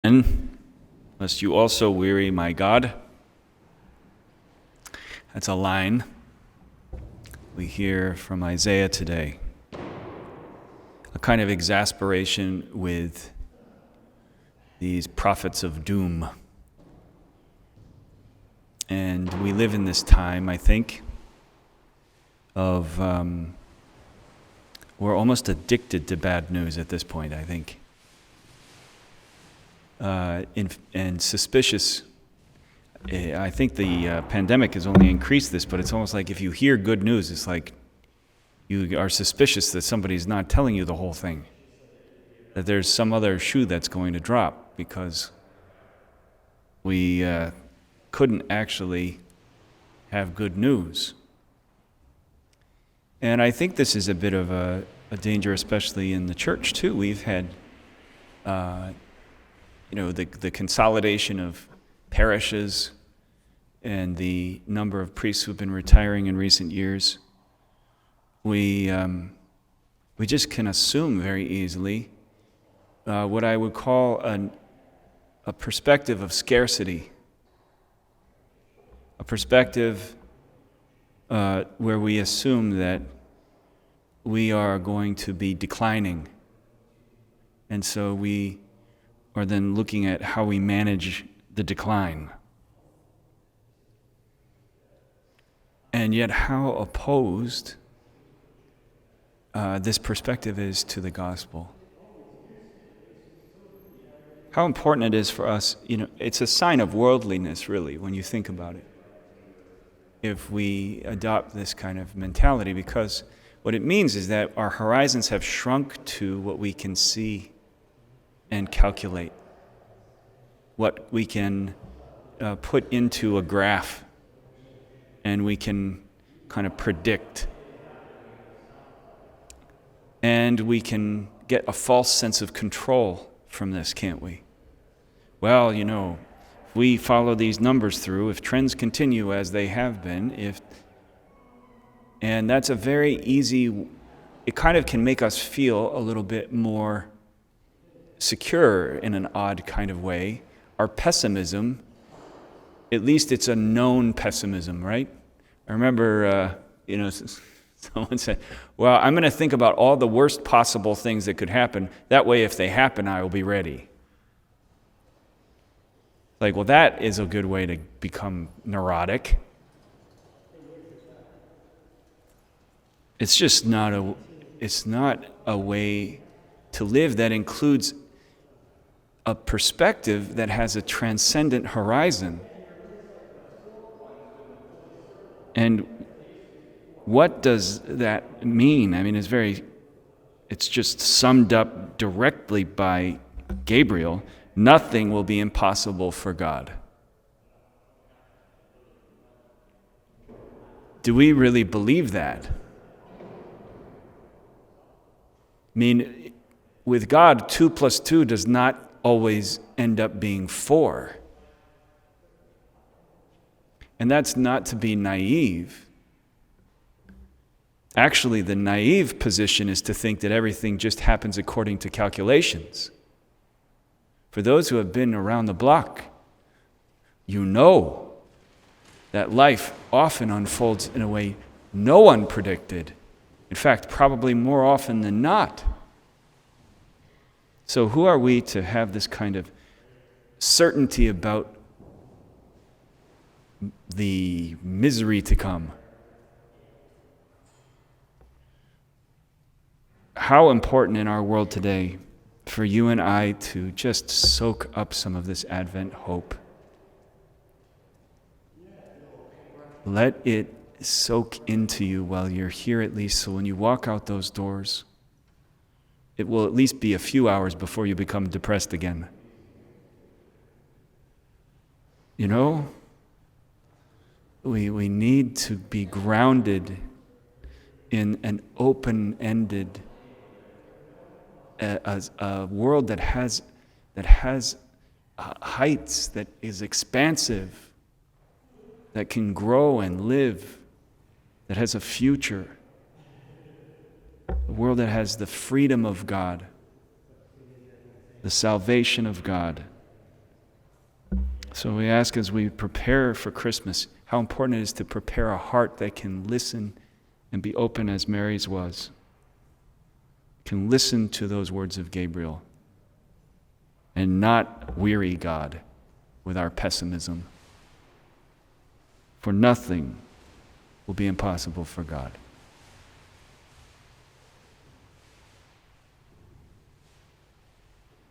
And lest you also weary my God. That's a line we hear from Isaiah today. A kind of exasperation with these prophets of doom. And we live in this time, I think, of we're almost addicted to bad news at this point, I think. And suspicious. I think the pandemic has only increased this, but it's almost like if you hear good news, it's like you are suspicious that somebody's not telling you the whole thing, that there's some other shoe that's going to drop because we couldn't actually have good news. And I think this is a bit of a danger, especially in the church too. We've had the consolidation of parishes and the number of priests who've been retiring in recent years. We just can assume very easily what I would call a perspective of scarcity, a perspective where we assume that we are going to be declining. And so we are then looking at how we manage the decline. And yet how opposed this perspective is to the gospel. How important it is for us, it's a sign of worldliness, really, when you think about it, if we adopt this kind of mentality, because what it means is that our horizons have shrunk to what we can see and calculate, what we can put into a graph, and we can kind of predict. And we can get a false sense of control from this, can't we? Well, if we follow these numbers through, if trends continue as they have been, and that's a very easy, it kind of can make us feel a little bit more secure in an odd kind of way. Our pessimism, at least it's a known pessimism, right? I remember, someone said, well, I'm going to think about all the worst possible things that could happen. That way, if they happen, I will be ready. Like, well, that is a good way to become neurotic. It's just not a way to live that includes a perspective that has a transcendent horizon. And what does that mean? I mean, it's just summed up directly by Gabriel. Nothing will be impossible for God. Do we really believe that? I mean, with God, 2 + 2 does not always end up being 4. And that's not to be naive. Actually, the naive position is to think that everything just happens according to calculations. For those who have been around the block, you know that life often unfolds in a way no one predicted. In fact, probably more often than not. So who are we to have this kind of certainty about the misery to come? How important in our world today for you and I to just soak up some of this Advent hope. Let it soak into you while you're here, at least, so when you walk out those doors, it will at least be a few hours before you become depressed again. We need to be grounded in an open-ended a world that has heights, that is expansive, that can grow and live, that has a future. A world that has the freedom of God, the salvation of God, So we ask as we prepare for Christmas, how important it is to prepare a heart that can listen and be open as Mary's was. Can listen to those words of Gabriel and not weary God with our pessimism. For nothing will be impossible for God.